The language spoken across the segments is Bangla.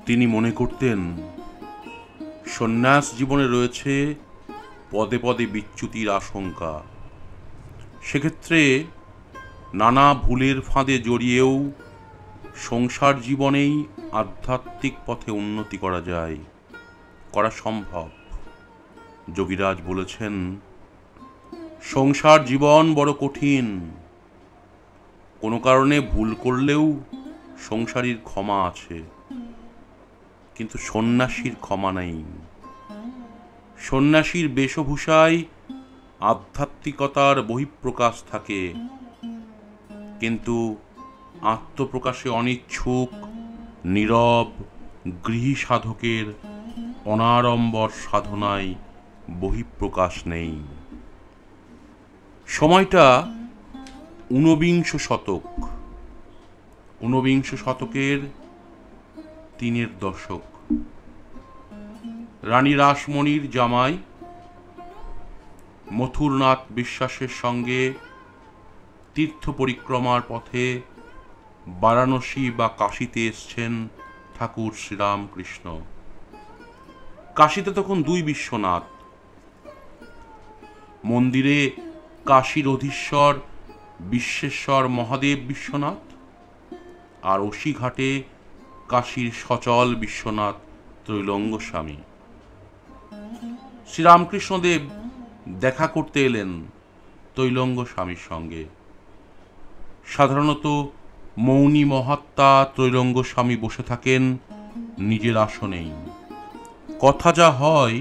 তিনি মনে করতেন সন্ন্যাস জীবনে রয়েছে পদে পদে বিচ্যুতির আশঙ্কা। সেক্ষেত্রে নানা ভুলের ফাঁদে জড়িয়েও সংসার জীবনেই আধ্যাত্মিক পথে উন্নতি করা যায়, করা সম্ভব। যোগীরাজ বলেছেন, সংসার জীবন বড় কঠিন। কোনো কারণে ভুল করলেও সংসারীর ক্ষমা আছে, কিন্তু সন্ন্যাসীর ক্ষমা নেই। সন্ন্যাসীর বেশভূষায় আধ্যাত্মিকতার বহিঃপ্রকাশ থাকে, কিন্তু আত্মপ্রকাশে অনিচ্ছুক নীরব গৃহী সাধকের অনাড়ম্বর সাধনায় বহিঃপ্রকাশ নেই। সময়টা ঊনবিংশ শতক। ঊনবিংশ শতকের 3-এর দশক। রানী রাসমণির জামাই মথুরনাথ বিশ্বাসের সঙ্গে তীর্থ পরিক্রমার পথে বারাণসী বা কাশীতে এসছেন ঠাকুর শ্রীরামকৃষ্ণ। কাশীতে তখন 2 বিশ্বনাথ। মন্দিরে কাশীর অধীশ্বর বিশ্বেশ্বর মহাদেব বিশ্বনাথ, আর অসিঘাটে কাশীর সচল বিশ্বনাথ ত্রৈলঙ্গ স্বামী। শ্রীরামকৃষ্ণদেব দেখা করতে এলেন ত্রৈলঙ্গ স্বামীর সঙ্গে। সাধারণত মৌনী মহাত্মা ত্রৈলঙ্গ স্বামী বসে থাকেন নিজের আসনেই। কথা যা হয়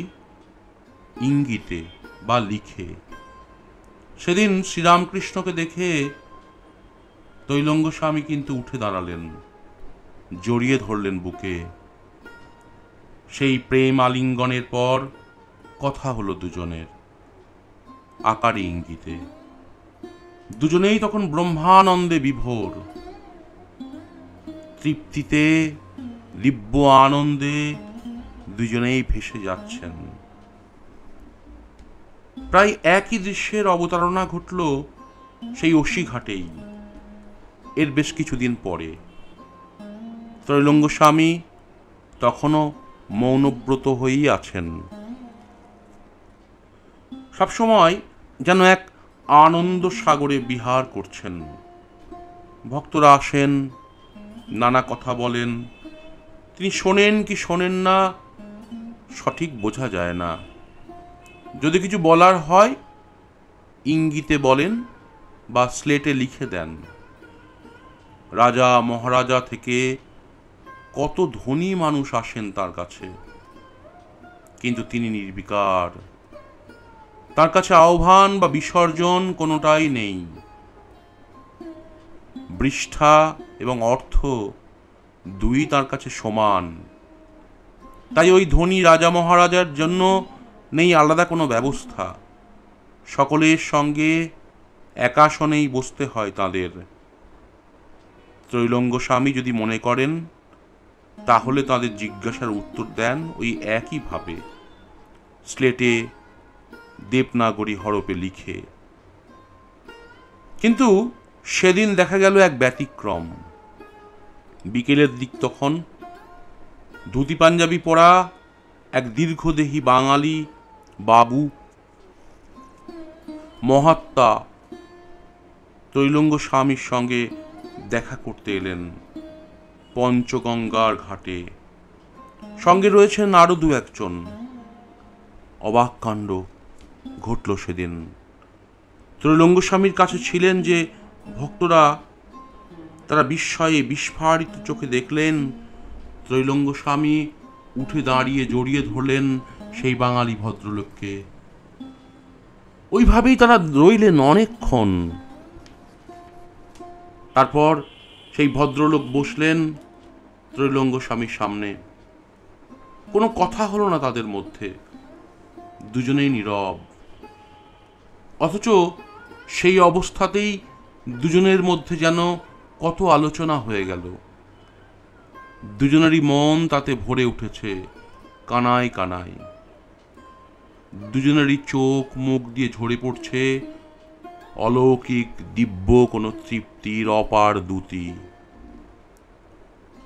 ইঙ্গিতে বা লিখে। সেদিন শ্রীরামকৃষ্ণকে দেখে ত্রৈলঙ্গ স্বামী কিন্তু উঠে দাঁড়ালেন, জড়িয়ে ধরলেন বুকে। সেই প্রেম আলিঙ্গনের পর কথা হলো দুজনের, আকারে ইঙ্গিতে। দুজনেই তখন ব্রহ্মানন্দে বিভোর, তৃপ্তিতে দিব্য আনন্দে দুজনেই ভেসে যাচ্ছেন। প্রায় একই দৃশ্যের অবতারণা ঘটল সেই অসিঘাটেই এর বেশ কিছুদিন পরে। ত্রৈলঙ্গ স্বামী তখনও মৌনব্রত হয়েই আছেন। সবসময় যেন এক আনন্দ সাগরে বিহার করছেন। ভক্তরা আসেন, নানা কথা বলেন। তিনি শোনেন কি শোনেন না সঠিক বোঝা যায় না। যদি কিছু বলার হয় ইঙ্গিতে বলেন বা স্লেটে লিখে দেন। রাজা মহারাজা থেকে কত ধনী মানুষ আসেন তার কাছে, কিন্তু তিনি নির্বিকার। তার কাছে আহ্বান বা বিসর্জন কোনোটাই নেই। বৃষ্ঠা এবং অর্থ দুই তার কাছে সমান। তাই ওই ধনী রাজা মহারাজার জন্য নেই আলাদা কোনো ব্যবস্থা। সকলের সঙ্গে এক আসনেই বসতে হয় তাদের। ত্রৈলঙ্গ স্বামী যদি মনে করেন তাহলে তাদের জিজ্ঞাসার উত্তর দেন ওই একইভাবে, স্লেটে দেবনাগরী হরপে লিখে। কিন্তু সেদিন দেখা গেল এক ব্যতিক্রম। বিকেলের দিক তখন। ধুতি পাঞ্জাবি পরা এক দীর্ঘদেহী বাঙালি বাবু মহাত্মা ত্রৈলঙ্গ স্বামীর সঙ্গে দেখা করতে এলেন পঞ্চগঙ্গার ঘাটে। সঙ্গে রয়েছেন আরো 2-1 অবাক কাণ্ড ঘটল সেদিন। ত্রৈলঙ্গ স্বামীর কাছে ছিলেন যে ভক্তরা, তারা বিস্ময়ে বিস্ফারিত চোখে দেখলেন ত্রৈলঙ্গ স্বামী উঠে দাঁড়িয়ে জড়িয়ে ধরলেন সেই বাঙালি ভদ্রলোককে। ওইভাবেই তারা রইলেন অনেকক্ষণ। তারপর সেই ভদ্রলোক বসলেন ত্রৈলঙ্গ স্বামীর সামনে। কোনো কথা হলো না তাদের মধ্যে, দুজনেই নীরব। অথচ সেই অবস্থাতেই দুজনের মধ্যে যেন কত আলোচনা হয়ে গেল। দুজনেরই মন তাতে ভরে উঠেছে কানায় কানায়। দুজনেরই চোখ মুখ দিয়ে ঝরে পড়ছে অলৌকিক দিব্য কোনো তৃপ্তির অপার দ্যুতি।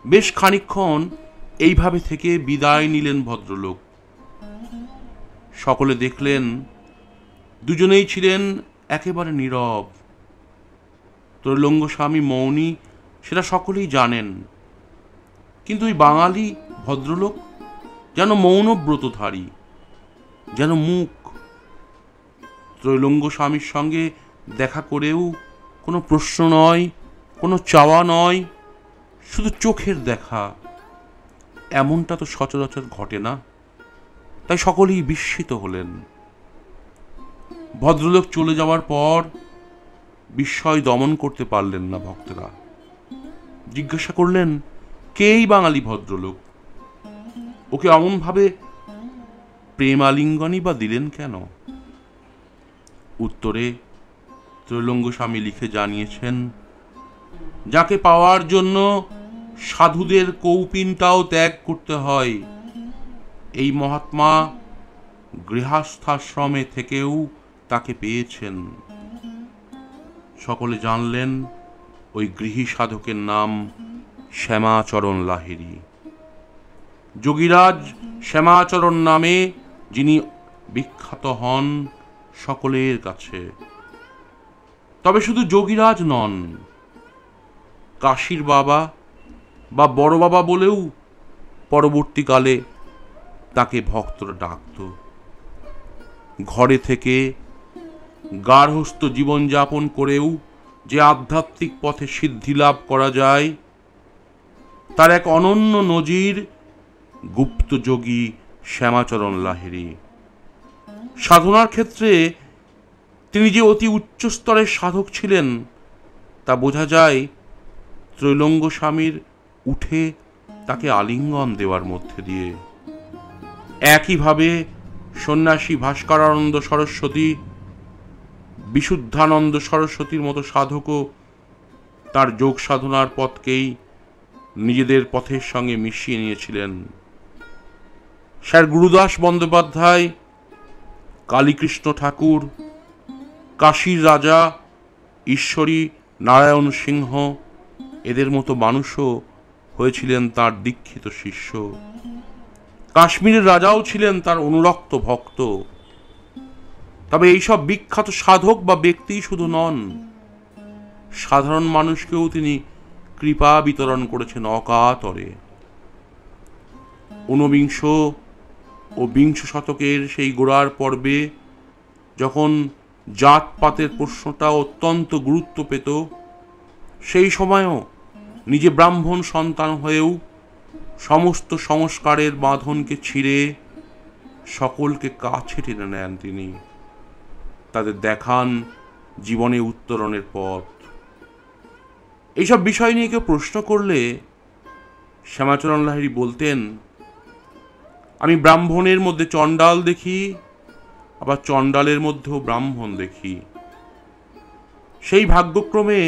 বেশ খানিকক্ষণ এইভাবে থেকে বিদায় নিলেন ভদ্রলোক। সকলে দেখলেন দুজনেই ছিলেন একেবারে নীরব। ত্রৈলঙ্গ স্বামী মৌনী, সেটা সকলেই জানেন, কিন্তু ওই বাঙালি ভদ্রলোক যেন মৌনব্রতধারী, যেন মুখ। ত্রৈলঙ্গ স্বামীর সঙ্গে দেখা করেও কোনো প্রশ্ন নয়, কোনো চাওয়া নয়, শুধু চোখের দেখা। এমনটা তো সচরাচর ঘটে না। তাই সকলেই বিস্মিত হলেন। ভদ্রলোক চলে যাওয়ার পর বিস্ময় দমন করতে পারলেন না ভক্তরা। জিজ্ঞাসা করলেন, কে এই বাঙালি ভদ্রলোক? ওকে অমনভাবে প্রেমালিঙ্গনই বা দিলেন কেন? উত্তরে ত্রৈলঙ্গ স্বামী লিখে জানিয়েছেন, যাকে পাওয়ার জন্য সাধুদের কৌপিনটাও ত্যাগ করতে হয়, এই মহাত্মা গৃহস্থাশ্রমে থেকেও তাকে পেয়েছেন। সকলে জানলেন ওই গৃহী সাধকের নাম শ্যামাচরণ লাহিড়ী। যোগীরাজ শ্যামাচরণ নামে যিনি বিখ্যাত হন সকলের কাছে। তবে শুধু যোগীরাজ নন, কাশীর বাবা বা বড় বাবা বলেও পরবর্তীকালে তাকে ভক্তরা ডাকত। ঘরে থেকে গার্হস্থ্য জীবনযাপন করেও যে আধ্যাত্মিক পথে সিদ্ধি লাভ করা যায়, তার এক অনন্য নজির গুপ্তযোগী শ্যামাচরণ লাহিড়ী। সাধনার ক্ষেত্রে তিনি যে অতি উচ্চ স্তরের সাধক ছিলেন তা বোঝা যায় ত্রৈলঙ্গ স্বামীর উঠে তাকে আলিঙ্গন দেওয়ার মধ্যে দিয়ে। একইভাবে সন্ন্যাসী ভাস্করানন্দ সরস্বতী, বিশুদ্ধানন্দ সরস্বতীর মতো সাধকও তার যোগ সাধনার পথকেই নিজেদের পথের সঙ্গে মিশিয়ে নিয়েছিলেন। স্যার গুরুদাস বন্দ্যোপাধ্যায়, কালীকৃষ্ণ ঠাকুর, কাশীর রাজা ঈশ্বরী নারায়ণ সিংহ, এদের মতো মানুষও হয়েছিলেন তার দীক্ষিত শিষ্য। কাশ্মীরের রাজাও ছিলেন তার অনুরক্ত ভক্ত। তবে এইসব বিখ্যাত সাধক বা ব্যক্তি শুধু নন, সাধারণ মানুষকেও তিনি কৃপা বিতরণ করেছেন অকাতরে। ঊনবিংশ ও বিংশ শতকের সেই গোড়ার পর্বে যখন জাতপাতের প্রশ্নটা অত্যন্ত গুরুত্ব পেত, সেই সময়ও নিজে ব্রাহ্মণ সন্তান হয়েও সমস্ত সংস্কারের বাঁধনকে ছিঁড়ে সকলকে কাছে টেনে নেন তিনি। তাদের দেখান জীবনে উত্তরণের পথ। এইসব বিষয় নিয়ে কেউ প্রশ্ন করলে শ্যামাচরণ লাহিড়ী বলতেন, আমি ব্রাহ্মণের মধ্যে চণ্ডাল দেখি, আবার চণ্ডালের মধ্যেও ব্রাহ্মণ দেখি। সেই ভাগ্যক্রমে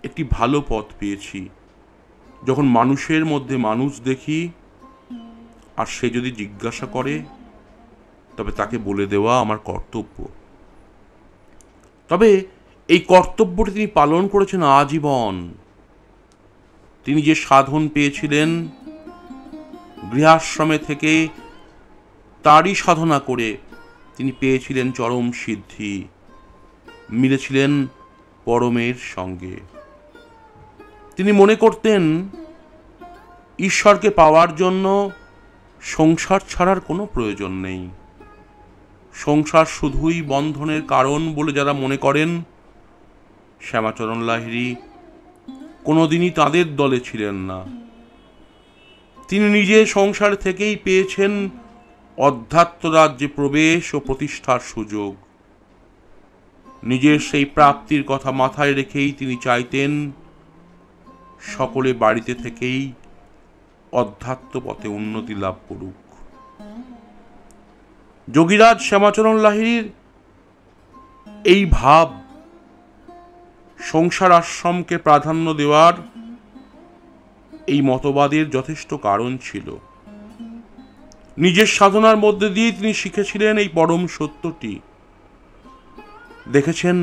একটি ভালো পথ পেয়েছি, যখন মানুষের মধ্যে মানুষ দেখি, আর সে যদি জিজ্ঞাসা করে তবে তাকে বলে দেওয়া আমার কর্তব্য। তবে এই কর্তব্যটি তিনি পালন করেছেন আজীবন। তিনি যে সাধন পেয়েছিলেন গৃহাশ্রমে থেকে, তারই সাধনা করে তিনি পেয়েছিলেন চরম সিদ্ধি, মিলেছিলেন পরমের সঙ্গে। তিনি মনে করতেন ঈশ্বরকে পাওয়ার জন্য সংসার ছাড়ার কোনো প্রয়োজন নেই। সংসার শুধুই বন্ধনের কারণ বলে যারা মনে করেন, শ্যামাচরণ লাহিড়ী কোনোদিনই তাদের দলে ছিলেন না। তিনি নিজে সংসার থেকেই পেয়েছেন অধ্যাত্ম রাজ্যে প্রবেশ ও প্রতিষ্ঠার সুযোগ। নিজের সেই প্রাপ্তির কথা মাথায় রেখেই তিনি চাইতেন সকলে বাড়িতে থেকেই অধ্যাত্ম পথে উন্নতি লাভ করুক। যোগীরাজ শ্যামাচরণ লাহিড়ীর এই ভাব, সংসার আশ্রমকে প্রাধান্য দেওয়ার এই মতবাদের যথেষ্ট কারণ ছিল। নিজের সাধনার মধ্যে দিয়ে তিনি শিখেছিলেন এই পরম সত্যটি। দেখেছেন,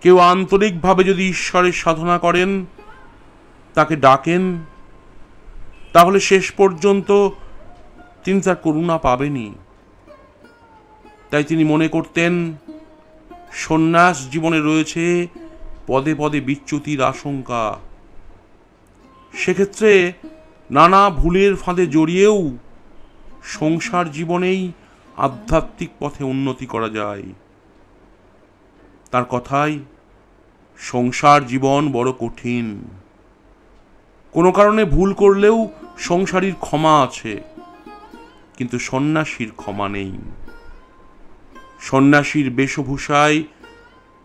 কেউ আন্তরিকভাবে যদি ঈশ্বরের সাধনা করেন, তাকে ডাকেন, তাহলে শেষ পর্যন্ত তিনি তার করুণা পাবেনি। তাই তিনি মনে করতেন সন্ন্যাস জীবনে রয়েছে পদে পদে বিচ্যুতির আশঙ্কা। সেক্ষেত্রে নানা ভুলের ফাঁদে জড়িয়েও সংসার জীবনেই আধ্যাত্মিক পথে উন্নতি করা যায়। তার কথায় সংসার জীবন বড় কঠিন। কোনো কারণে ভুল করলেও সংসারীর ক্ষমা আছে, কিন্তু সন্ন্যাসীর ক্ষমা নেই। সন্ন্যাসীর বেশভূষায়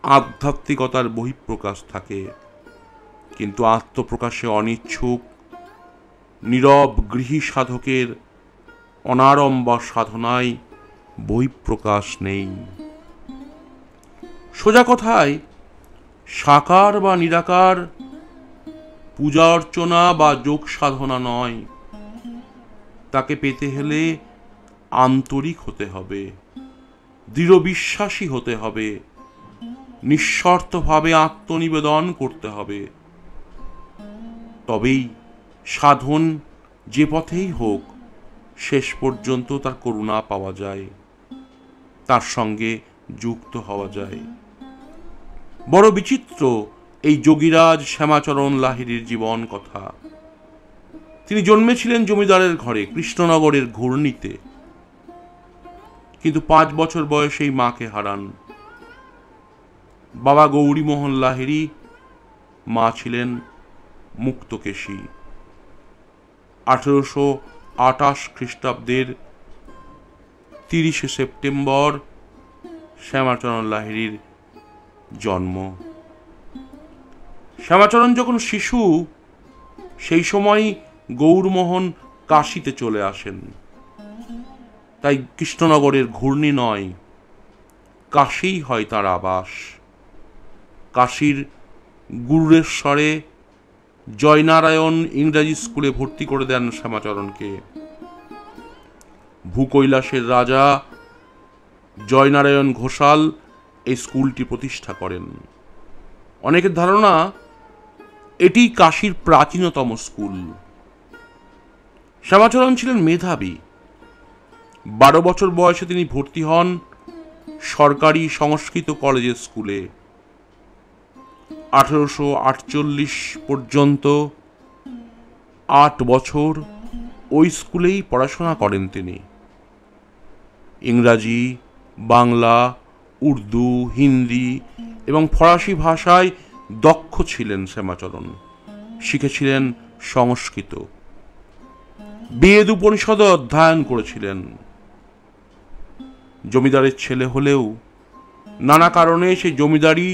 আধ্যাত্মিকতার বহিঃপ্রকাশ থাকে, কিন্তু আত্মপ্রকাশে অনিচ্ছুক নীরব গৃহী সাধকের অনাড়ম্বর সাধনায় বহিঃপ্রকাশ নেই। সোজা কথায় সাকার বা নিরাকার পূজা অর্চনা বা যোগ সাধনা নয়, তাকে পেতে হলে আন্তরিক হতে হবে, দৃঢ় বিশ্বাসী হতে হবে, নিঃস্বার্থভাবে আত্মনিবেদন করতে হবে। তবেই সাধন যে পথেই হোক শেষ পর্যন্ত তার করুণা পাওয়া যায়, তার সঙ্গে যুক্ত হওয়া যায়। বড় বিচিত্র এই যোগীরাজ শ্যামাচরণ লাহিড়ীর জীবন কথা। তিনি জন্মেছিলেন জমিদারের ঘরে, কৃষ্ণনগরের ঘূর্ণিতে, কিন্তু 5 বছর বয়সেই মাকে হারান। বাবা গৌরীমোহন লাহিড়ী, মা ছিলেন মুক্তকেশী। 1828 খ্রিস্টাব্দের 30 সেপ্টেম্বর শ্যামাচরণ লাহিড়ীর জন্ম। শ্যামাচরণ যখন শিশু, সেই সময় গৌরমোহন কাশীতে চলে আসেন। তাই কৃষ্ণনগরের ঘূর্ণি নয়, কাশীই হয় তার আবাস। কাশীর গুরুরেশ্বরে জয়নারায়ণ ইংরাজি স্কুলে ভর্তি করে দেন শ্যামাচরণকে। ভূকৈলাসের রাজা জয়নারায়ণ ঘোষাল এই স্কুলটি প্রতিষ্ঠা করেন। অনেকের ধারণা এটি কাশীর প্রাচীনতম স্কুল। শ্যামাচরণ ছিলেন মেধাবী। 12 বছর বয়সে তিনি ভর্তি হন সরকারি সংস্কৃত কলেজের স্কুলে। 1848 পর্যন্ত 8 বছর ওই স্কুলেই পড়াশোনা করেন তিনি। ইংরাজি, বাংলা, উর্দু, হিন্দি এবং ফরাসি ভাষায় দক্ষ ছিলেন শ্যামাচরণ। শিখেছিলেন সংস্কৃত। বেদ উপনিষদ অধ্যয়ন করেছিলেন। জমিদারের ছেলে হলেও নানা কারণে সেই জমিদারি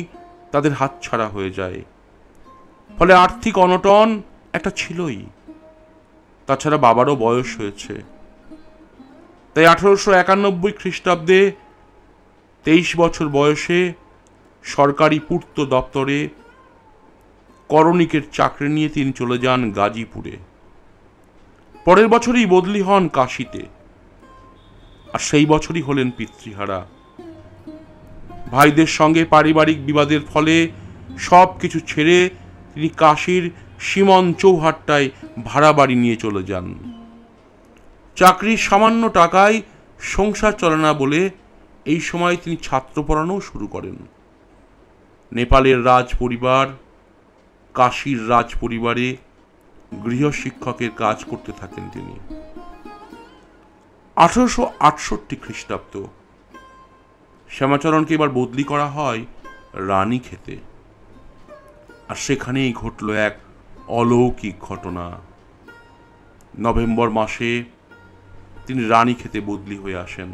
তাদের হাতছাড়া হয়ে যায়। ফলে আর্থিক অনটন একটা ছিলই। তাছাড়া বাবারও বয়স হয়েছে। তাই 1891 খ্রিস্টাব্দে 23 বছর বয়সে সরকারি পূর্ত দপ্তরে করণিকের চাকরি নিয়ে তিনি চলে যান গাজীপুরে। পরের বছরই বদলি হন কাশীতে, আর সেই বছরই হলেন পিতৃহারা। ভাইদের সঙ্গে পারিবারিক বিবাদের ফলে সব কিছু ছেড়ে তিনি কাশীর সীমন চৌহাট্টায় ভাড়া বাড়ি নিয়ে চলে যান। চাকরির সামান্য টাকায় সংসার চলে না বলে এই সময় তিনি ছাত্র পড়ানো শুরু করেন। নেপালের রাজ পরিবার, কাশীর রাজ পরিবারে গৃহশিক্ষকের কাজ করতে থাকেন তিনি। 1868 খ্রিস্টাব্দ শ্যামাচরণকে এবার বদলি করা হয় রানীক্ষেতে। আর সেখানেই ঘটল এক অলৌকিক ঘটনা। নভেম্বর মাসে তিনি রানীক্ষেতে বদলি হয়ে আসেন।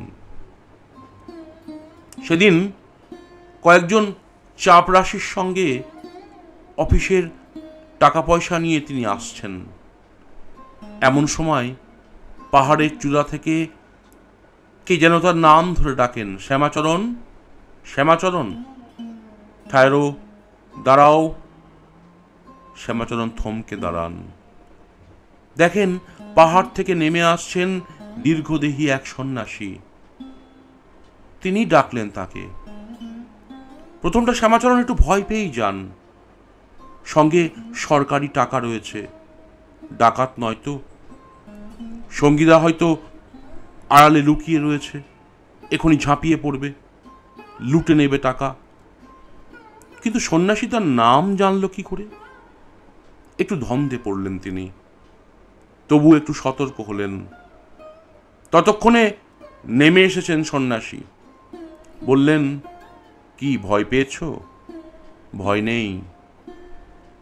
সেদিন কয়েকজন চাপরাশির সঙ্গে অফিসের টাকা পয়সা নিয়ে তিনি আসছেন। এমন সময় পাহাড়ের চূড়া থেকে কে যেন তার নাম ধরে ডাকেন, শ্যামাচরণ, শ্যামাচরণ, ঠায়রো, দাঁড়াও। শ্যামাচরণ থমকে দাঁড়ান। দেখেন পাহাড় থেকে নেমে আসছেন দীর্ঘদেহী এক সন্ন্যাসী। তিনি ডাকলেন তাকে। প্রথমটা শ্যামাচরণ একটু ভয় পেয়েই যান। সঙ্গে সরকারি টাকা রয়েছে, ডাকাত নয়তো। সঙ্গীরা হয়তো আড়ালে লুকিয়ে রয়েছে, এখনই ঝাঁপিয়ে পড়বে, লুটে নেবে টাকা। কিন্তু সন্ন্যাসী তার নাম জানল কি করে? একটু ধন্দে পড়লেন তিনি, তবু একটু সতর্ক হলেন। ততক্ষণে নেমে এসেছেন সন্ন্যাসী। বললেন, কি ভয় পেয়েছ? ভয় নেই,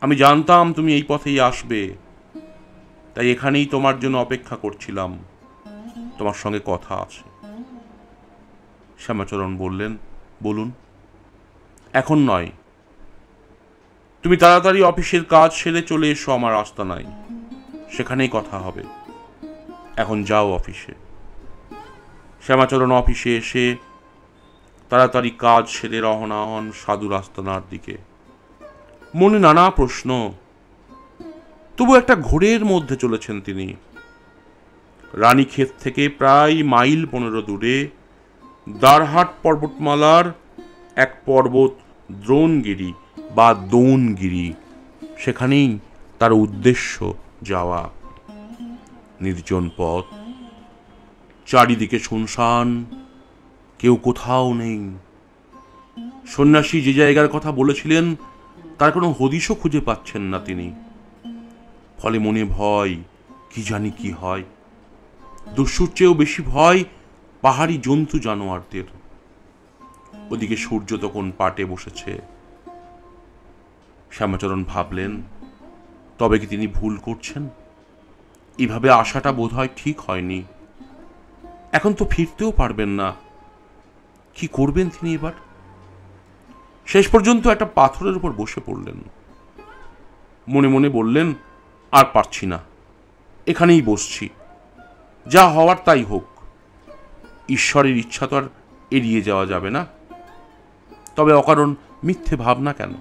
আমি জানতাম তুমি এই পথেই আসবে, তাই এখানেই তোমার জন্য অপেক্ষা করছিলাম, তোমার সঙ্গে কথা আছে। শ্যামাচরণ বললেন, বলুন। এখন নয়, তুমি তাড়াতাড়ি অফিসের কাজ সেরে চলে এসো আমার আস্তানায়, সেখানেই কথা হবে। এখন যাও অফিসে। শ্যামাচরণ অফিসে এসে তাড়াতাড়ি কাজ সেরে রওনা হন সাধুর আস্তানার দিকে। মনে নানা প্রশ্ন, তবু একটা ঘোরের মধ্যে চলেছেন তিনি। রানীক্ষেত থেকে প্রায় মাইল 15 দূরে দারহাট পর্বতমালার এক পর্বত দ্রোণগিরি বা দৌনগিরি, সেখানেই তার উদ্দেশ্য যাওয়া। নির্জন পথ, চারিদিকে শুনশান, কেউ কোথাও নেই। সন্ন্যাসী যে জায়গার কথা বলেছিলেন তার কোনো হদিশও খুঁজে পাচ্ছেন না তিনি। ফলে মনে ভয়, কি জানি কি হয়। দস্যুর চেয়েও বেশি ভয় পাহাড়ি জন্তু জানোয়ারদের। ওদিকে সূর্য তখন পাটে বসেছে। শ্যামাচরণ ভাবলেন, তবে কি তিনি ভুল করছেন? এভাবে আসাটা বোধহয় ঠিক হয়নি। এখন তো ফিরতেও পারবেন না। কি করবেন তিনি এবার? শেষ পর্যন্ত একটা পাথরের উপর বসে পড়লেন। মনে মনে বললেন, আর পারছি না, এখানেই বসছি, যা হওয়ার তাই হোক। ঈশ্বরের ইচ্ছা তো আর এড়িয়ে যাওয়া যাবে না। তবে অকারণ মিথ্যে ভাবনা কেন?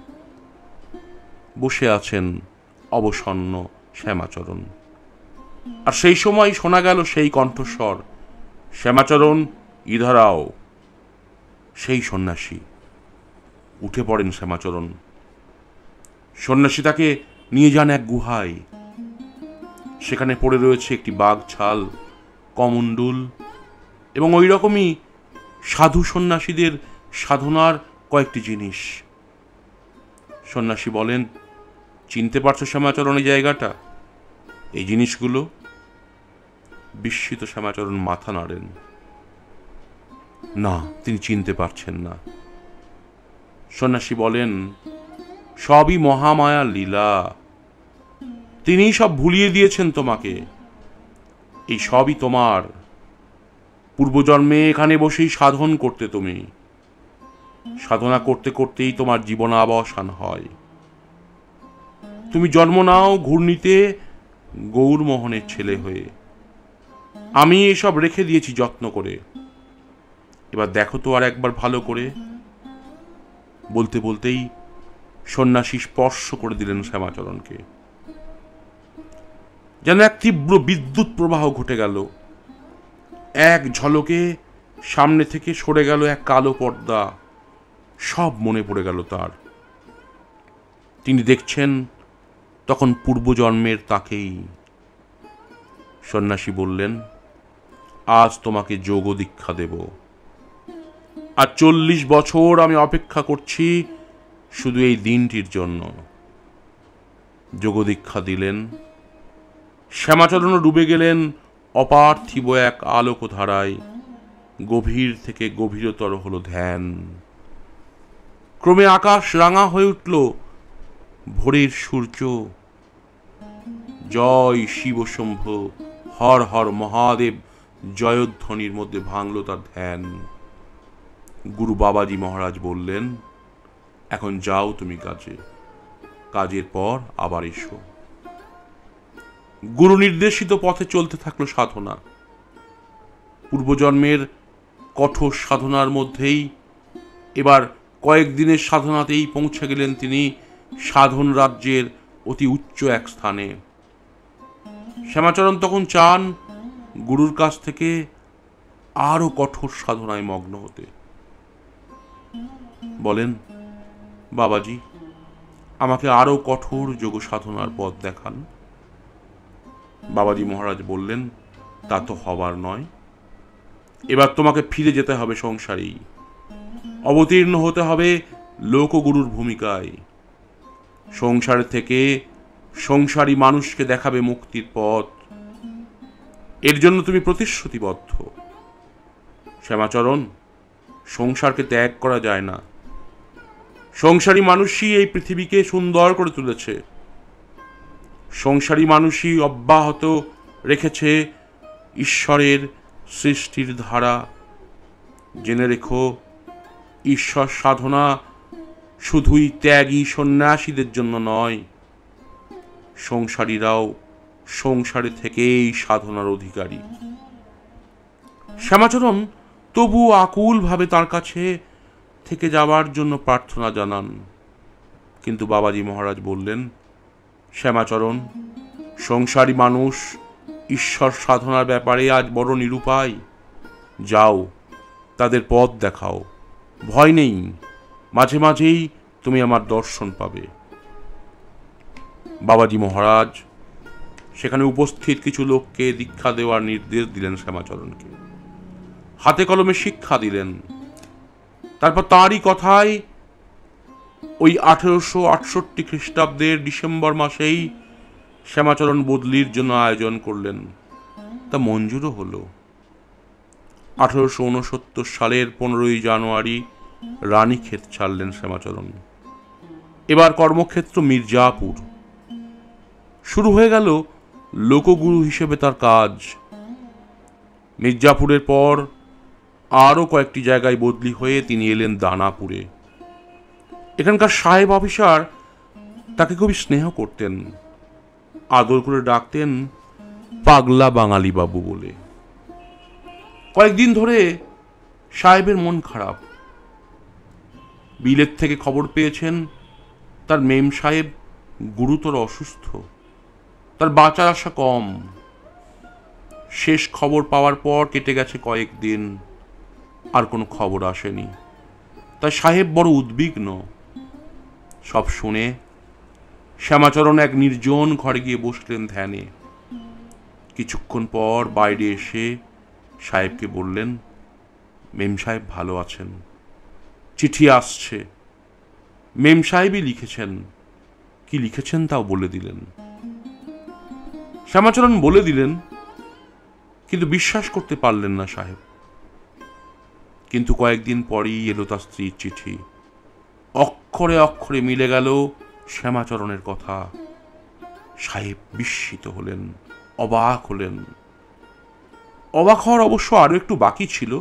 বসে আছেন অবসন্ন শ্যামাচরণ। আর সেই সময় শোনা গেল সেই কণ্ঠস্বর, শ্যামাচরণ ইধার আও। সেই সন্ন্যাসী। উঠে পড়েন শ্যামাচরণ। সন্ন্যাসী তাকে নিয়ে যান এক গুহায়। সেখানে পড়ে রয়েছে একটি বাঘ ছাল, কমণ্ডুল এবং ওই রকমই সাধু সন্ন্যাসীদের সাধনার কয়েকটি জিনিস। সন্ন্যাসী বলেন, চিনতে পারছো শ্যামাচরণ এই জায়গাটা, এই জিনিসগুলো? বিস্মিত শ্যামাচরণ মাথা নাড়েন। না, তিনি চিনতে পারছেন না। সন্ন্যাসী বলেন, সবই মহামায়ার লীলা। তিনিই সব ভুলিয়ে দিয়েছেন তোমাকে। এই সবই তোমার। পূর্বজন্মে এখানে বসেই সাধন করতে তুমি। সাধনা করতে করতেই তোমার জীবনাবসান হয়। তুমি জন্ম নাও ঘূর্ণিতে গৌরমোহনের ছেলে হয়ে। আমি এসব রেখে দিয়েছি যত্ন করে। এবার দেখো তো আর একবার ভালো করে। বলতে বলতেই সন্ন্যাসী স্পর্শ করে দিলেন শ্যামাচরণকে। যেন এক তীব্র বিদ্যুৎ প্রবাহ ঘটে গেল। এক ঝলকে সামনে থেকে সরে গেল এক কালো পর্দা। সব মনে পড়ে গেল তার। তিনি দেখছেন তখন পূর্বজন্মের তাকেই। সন্ন্যাসী বললেন, আজ তোমাকে যোগ দীক্ষা দেব। আর 40 বছর আমি অপেক্ষা করছি শুধু এই দিনটির জন্য। যোগ দীক্ষা দিলেন। শ্যামাচরণ ডুবে গেলেন অপার্থিব এক আলোকধারায়। গভীর থেকে গভীরতর হলো ধ্যান। ক্রমে আকাশ রাঙা হয়ে উঠল। ভোরের সূর্য। জয় শিব শম্ভু, হর হর মহাদেব জয়ধ্বনির মধ্যে ভাঙল তার ধ্যান। গুরু বাবাজি মহারাজ বললেন, এখন যাও তুমি কাজে, কাজের পর আবার এসো। গুরু নির্দেশিত পথে চলতে থাকলো সাধনা। পূর্বজন্মের কঠোর সাধনার মধ্যেই এবার কয়েকদিনের সাধনাতেই পৌঁছে গেলেন তিনি সাধন রাজ্যের অতি উচ্চ এক স্থানে। শ্যামাচরণ তখন চান গুরুর কাছ থেকে আরো কঠোর সাধনায় মগ্ন হতে। বলেন, বাবাজি, আমাকে আরো কঠোর যোগ সাধনার পথ দেখান। বাবাজি মহারাজ বললেন, তা তো হবার নয়। এবার তোমাকে ফিরে যেতে হবে সংসারেই, অবতীর্ণ হতে হবে লোকগুরুর ভূমিকায়। সংসার থেকে সংসারী মানুষকে দেখাবে মুক্তির পথ। এর জন্য তুমি প্রতিশ্রুতিবদ্ধ। শ্যামাচরণ, সংসারকে ত্যাগ করা যায় না। সংসারী মানুষই এই পৃথিবীকে সুন্দর করে তুলেছে। সংসারী মানুষই অব্যাহত রেখেছে ঈশ্বরের সৃষ্টির ধারা। জেনে রেখো, ঈশ্বর সাধনা শুধুই ত্যাগী সন্ন্যাসীদের জন্য নয়, সংসারীরাও সংসারে থেকেই সাধনার অধিকারী। শ্যামাচরণ তবুও আকুলভাবে তার কাছে থেকে যাবার জন্য প্রার্থনা জানান। কিন্তু বাবাজি মহারাজ বললেন, শ্যামাচরণ, সংসারী মানুষ ঈশ্বর সাধনার ব্যাপারে আজ বড় নিরুপায়। যাও, তাদের পথ দেখাও, ভয় নেই, মাঝে মাঝেই তুমি আমার দর্শন পাবে। বাবাজি মহারাজ সেখানে উপস্থিত কিছু লোককে দীক্ষা দেওয়ার নির্দেশ দিলেন শ্যামাচরণকে, হাতে কলমে শিক্ষা দিলেন। তারপর তাঁরই কথায় ওই 1868 খ্রিস্টাব্দের ডিসেম্বর মাসেই শ্যামাচরণ বদলির জন্য আয়োজন করলেন। তা মঞ্জুরও হলো। 1869 সালের 15ই জানুয়ারি রানীক্ষেত ছাড়লেন শ্যামাচরণ। এবার কর্মক্ষেত্র মির্জাপুর। শুরু হয়ে গেল লোকগুরু হিসেবে তার কাজ। মির্জাপুরের পর আরও কয়েকটি জায়গায় বদলি হয়ে তিনি এলেন দানাপুরে। এখানকার সাহেব অফিসার তাকে খুবই স্নেহ করতেন, আদর করে ডাকতেন পাগলা বাঙালি বাবু বলে। কয়েকদিন ধরে সাহেবের মন খারাপ। বিলেত থেকে খবর পেয়েছেন তার মেম সাহেব গুরুতর অসুস্থ, তার বাঁচার আশা কম। শেষ খবর পাওয়ার পর কেটে গেছে কয়েকদিন, আর কোনো খবর আসেনি। তাই সাহেব বড় উদ্বিগ্ন। সব শুনে শ্যামাচরণ এক নির্জন ঘরে গিয়ে বসলেন ধ্যানে। কিছুক্ষণ পর বাইরে এসে সাহেবকে বললেন, মেম সাহেব ভালো আছেন, চিঠি আসছে। মেম সাহেবই লিখেছেন। কি লিখেছেন তাও বলে দিলেন। শ্যামাচরণ বলে দিলেন, কিন্তু বিশ্বাস করতে পারলেন না সাহেব। কিন্তু কয়েকদিন পরেই এলো তার স্ত্রীর চিঠি। অক্ষরে অক্ষরে মিলে গেল শ্যামাচরণের কথা। সাহেব বিস্মিত হলেন, অবাক হলেন। অবাক হওয়ার অবশ্য আরো একটু বাকি ছিল।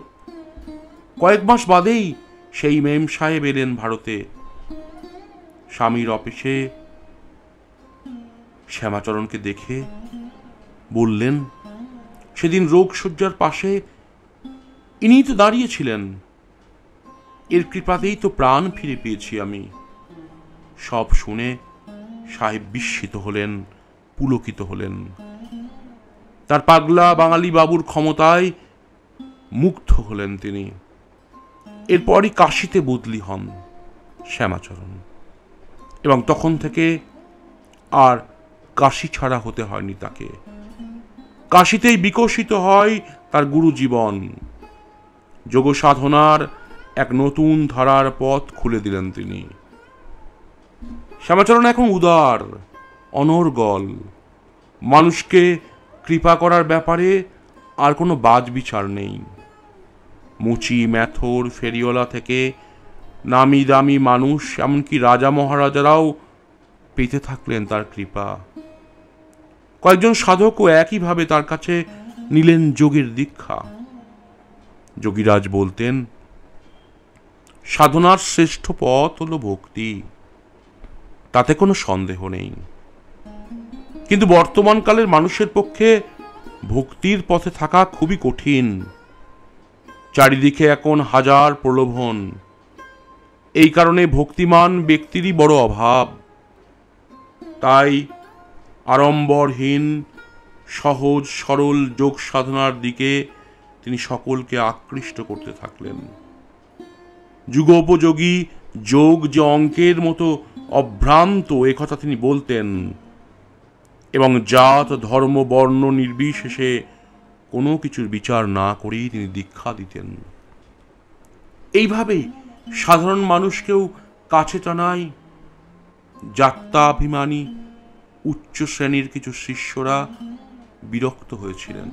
কয়েক মাস বাদেই সেই মেম সাহেব এলেন ভারতে। স্বামীর অফিসে শ্যামাচরণকে দেখে বললেন, সেদিন রোগশয্যার পাশে ইনি তো দাঁড়িয়েছিলেন, এর কৃপাতেই তো প্রাণ ফিরে পেয়েছি আমি। সব শুনে সাহেব বিস্মিত হলেন, পুলকিত হলেন। তার পাগলা বাঙালি বাবুর ক্ষমতায় মুগ্ধ হলেন তিনি। এরপরই কাশীতে বদলি হন শ্যামাচরণ, এবং তখন থেকে আর কাশী ছাড়া হতে হয়নি তাকে। কাশীতেই বিকশিত হয় তার গুরু জীবন। যোগ সাধনার এক নতুন ধারার পথ খুলে দিলেন তিনি। শ্যামাচরণ এখন উদার, অনর্গল। মানুষকে কৃপা করার ব্যাপারে আর কোনো বাজ বিচার নেই। মুচি ম্যাথর ফেরিওয়ালা থেকে নামি দামি মানুষ, এমনকি রাজা মহারাজারাও পেতে থাকলেন তার কৃপা। কয়েকজন সাধকও একইভাবে তার কাছে নিলেন যোগের দীক্ষা। যোগীরাজ বলতেন, সাধনার শ্রেষ্ঠ পথ হলো ভক্তি, তাতে কোনো সন্দেহ নেই। কিন্তু বর্তমানকালের মানুষের পক্ষে ভক্তির পথে থাকা খুবই কঠিন। চারিদিকে এখন হাজার প্রলোভন। এই কারণে ভক্তিমান ব্যক্তিরই বড় অভাব। তাই আড়ম্বরহীন সহজ সরল যোগ সাধনার দিকে তিনি সকলকে আকৃষ্ট করতে থাকলেন। যুগোপযোগী যোগ যে অঙ্কের মতো অভ্রান্ত, একথা তিনি বলতেন, এবং জাত ধর্ম বর্ণ নির্বিশেষে কোনো কিছুর বিচার না করেই তিনি দীক্ষা দিতেন। এইভাবেই সাধারণ মানুষকেও কাছে টানায় যাত্রাভিমানী উচ্চ শ্রেণীর কিছু শিষ্যরা বিরক্ত হয়েছিলেন।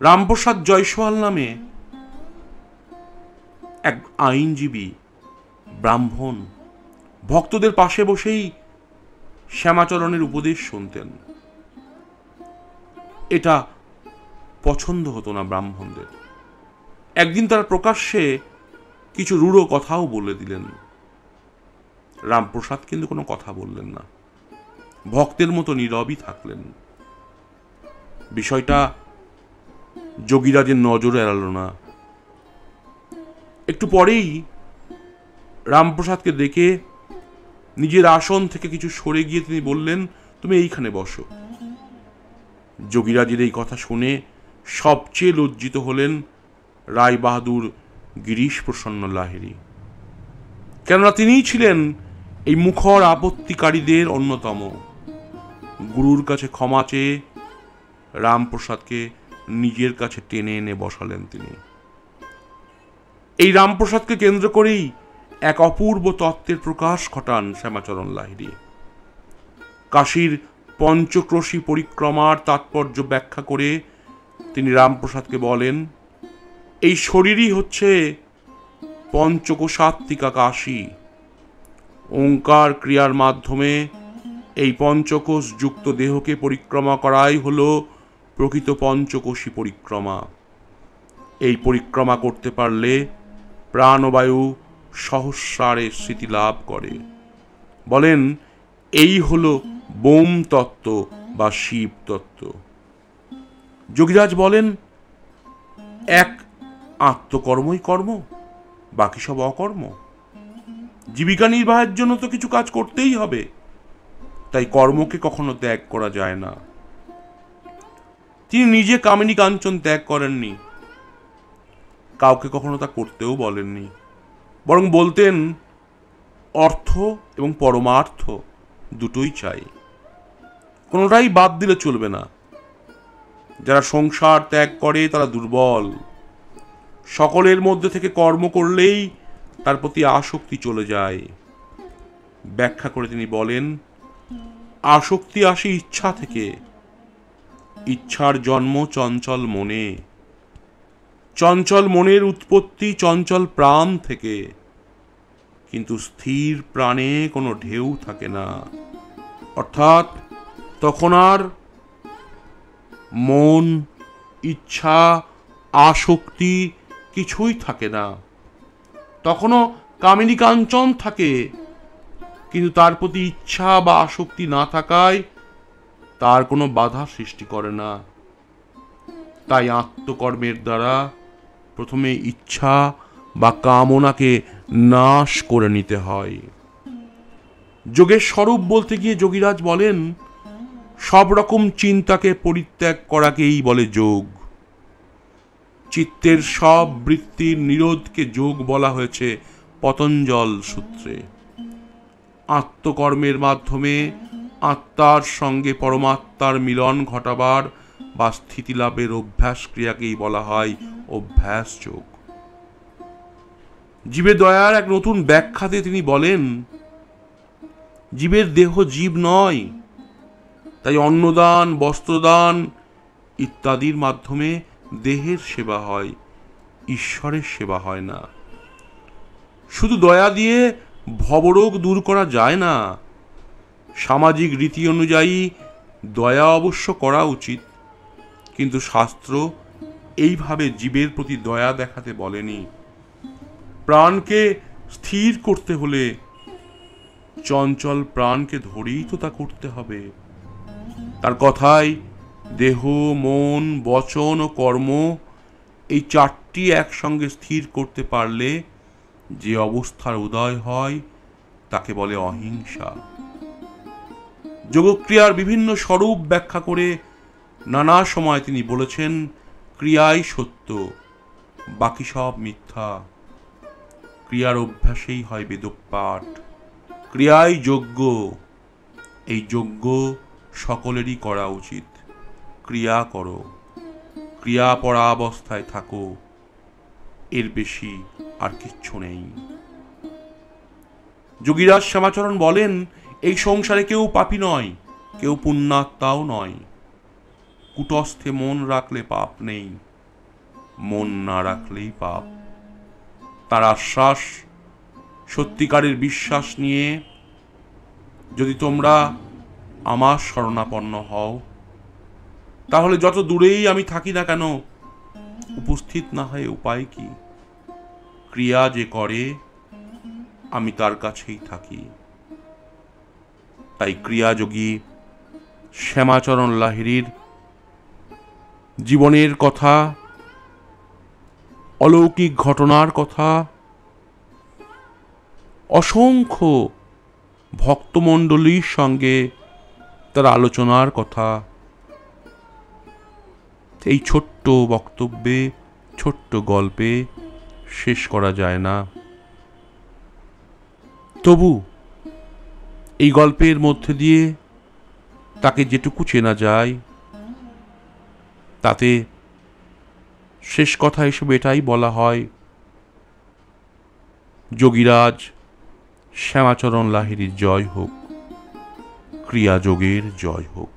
রামপ্রসাদ জয়সওয়াল নামে এক আইনজীবী ব্রাহ্মণ ভক্তদের পাশে বসেই শ্যামাচরণের উপদেশ শুনতেন। এটা পছন্দ হতো না ব্রাহ্মণদের। একদিন তারা প্রকাশ্যে কিছু রূঢ় কথাও বলে দিলেন। রামপ্রসাদ কিন্তু কোনো কথা বললেন না, ভক্তের মতো নীরবই থাকলেন। বিষয়টা যোগীরাজের নজর এড়াল না। একটু পরেই রামপ্রসাদকে ডেকে নিজের আসন থেকে কিছু সরে গিয়ে তিনি বললেন, তুমি এইখানে বসো। যোগীরাজের এই কথা শুনে সবচেয়ে লজ্জিত হলেন রায় বাহাদুর গিরিশ প্রসন্ন লাহিড়ী। কেননা তিনিই ছিলেন এই মুখর আপত্তিকারীদের অন্যতম। গুরুর কাছে ক্ষমা চেয়ে রামপ্রসাদকে নিজের কাছে টেনে এনে বসালেন তিনি। এই রামপ্রসাদকে কেন্দ্র করেই এক অপূর্ব তত্ত্বের প্রকাশ ঘটান শ্যামাচরণ লাহিড়ী। কাশীর পঞ্চক্রোশী পরিক্রমার তাৎপর্য ব্যাখ্যা করে তিনি রামপ্রসাদকে বলেন, এই শরীরই হচ্ছে পঞ্চকোষাত্মিকা কাশী। ওঙ্কার ক্রিয়ার মাধ্যমে এই পঞ্চকোষ যুক্ত দেহকে পরিক্রমা করাই হল প্রকৃত পঞ্চকোশী পরিক্রমা। এই পরিক্রমা করতে পারলে প্রাণবায়ু সহস্রারে স্মৃতি লাভ করে। বলেন, এই হল বোম তত্ত্ব বা শিব তত্ত্ব। যোগীরাজ বলেন, এক আত্মকর্মই কর্ম, বাকি সব অকর্ম। জীবিকা নির্বাহের জন্য তো কিছু কাজ করতেই হবে, তাই কর্মকে কখনো ত্যাগ করা যায় না। তিনি নিজে কামিনী কাঞ্চন ত্যাগ করেননি, কাউকে কখনো তা করতেও বলেননি। বরং বলতেন, অর্থ এবং পরমার্থ দুটোই চাই, কোনোটাই বাদ দিলে চলবে না। যারা সংসার ত্যাগ করে তারা দুর্বল। সকলের মধ্যে থেকে কর্ম করলেই তার প্রতি আসক্তি চলে যায়। ব্যাখ্যা করে তিনি বলেন, আসক্তি আসে ইচ্ছা থেকে। ইচ্ছার জন্ম চঞ্চল মনে, চঞ্চল মনের উৎপত্তি চঞ্চল প্রাণ থেকে। কিন্তু স্থির প্রাণে কোনো ঢেউ থাকে না, অর্থাৎ তখন আর মন, ইচ্ছা, আসক্তি কিছুই থাকে না। তখনও কামিনী কাঞ্চন থাকে, কিন্তু তার প্রতি ইচ্ছা বা আসক্তি না থাকায় তার কোনো বাধা সৃষ্টি করে না। তাই আত্মকর্মের দ্বারা প্রথমে ইচ্ছা বা কামনাকে নাশ করে নিতে হয়। যোগের স্বরূপ বলতে গিয়ে যোগীরাজ বলেন, সব রকম চিন্তাকে পরিত্যাগ করাকেই বলে যোগ। চিত্তের সব বৃত্তির নিরোধকে যোগ বলা হয়েছে পতঞ্জল সূত্রে। আত্মকর্মের মাধ্যমে আত্মার সঙ্গে পরমাত্মার মিলন ঘটাবার বা স্থিতিলাভের অভ্যাস ক্রিয়াকেই বলা হয় অভ্যাস যোগ। জীবের দয়ার এক নতুন ব্যাখ্যাতে তিনি বলেন, জীবের দেহ জীব নয়, তাই অন্নদান, বস্ত্রদান ইত্যাদির মাধ্যমে দেহের সেবা হয়, ঈশ্বরের সেবা হয় না। শুধু দয়া দিয়ে ভবরোগ দূর করা যায় না। সামাজিক রীতি অনুযায়ী দয়া অবশ্য করা উচিত, কিন্তু শাস্ত্র এইভাবে জীবের প্রতি দয়া দেখাতে বলেনি। প্রাণকে স্থির করতে হলে চঞ্চল প্রাণকে ধরেই তো তা করতে হবে। তার কথায় দেহ, মন, বচন ও কর্ম এই চারটি একসঙ্গে স্থির করতে পারলে যে অবস্থার উদয় হয় তাকে বলে অহিংসা। যোগক্রিয়ার বিভিন্ন স্বরূপ ব্যাখ্যা করে নানা সময় তিনি বলেছেন, ক্রিয়াই সত্য, বাকি সব মিথ্যা। ক্রিয়ার অভ্যাসেই হয় বেদপাঠ, ক্রিয়াই যজ্ঞ। এই যজ্ঞ সকলেরই করা উচিত। ক্রিয়া করো, ক্রিয়া পড়া অবস্থায় থাকো, এর বেশি আর কিচ্ছু নেই। যোগীরাজ শ্যামাচরণ বলেন, এই সংসারে কেউ পাপী নয়, কেউ পুণ্যাত্মাও নয়। কুটস্থে মন রাখলে পাপ নেই, মন না রাখলেই পাপ। তার আশ্বাস, সত্যিকারের বিশ্বাস নিয়ে যদি তোমরা আমার শরণাপন্ন হও, তাহলে যত দূরেই আমি থাকি না কেন, উপস্থিত না হয়ে উপায় কি? ক্রিয়া যে করে আমি তার কাছেই থাকি। তাই ক্রিয়াযোগী শ্যামাচরণ লাহিড়ীর জীবনের কথা, অলৌকিক ঘটনার কথা, অসংখ্য ভক্তমণ্ডলীর সঙ্গে তার আলোচনার কথা এই ছোট্ট বক্তব্যে, ছোট্ট গল্পে শেষ করা যায় না। তবু এই গল্পের মধ্যে দিয়ে তাকে যেটুকু চেনা যায়, তাতে শেষ কথা হিসেবে এটাই বলা হয়, যোগীরাজ শ্যামাচরণ লাহিড়ীর জয় হোক, ক্রিয়াযোগের জয় হোক।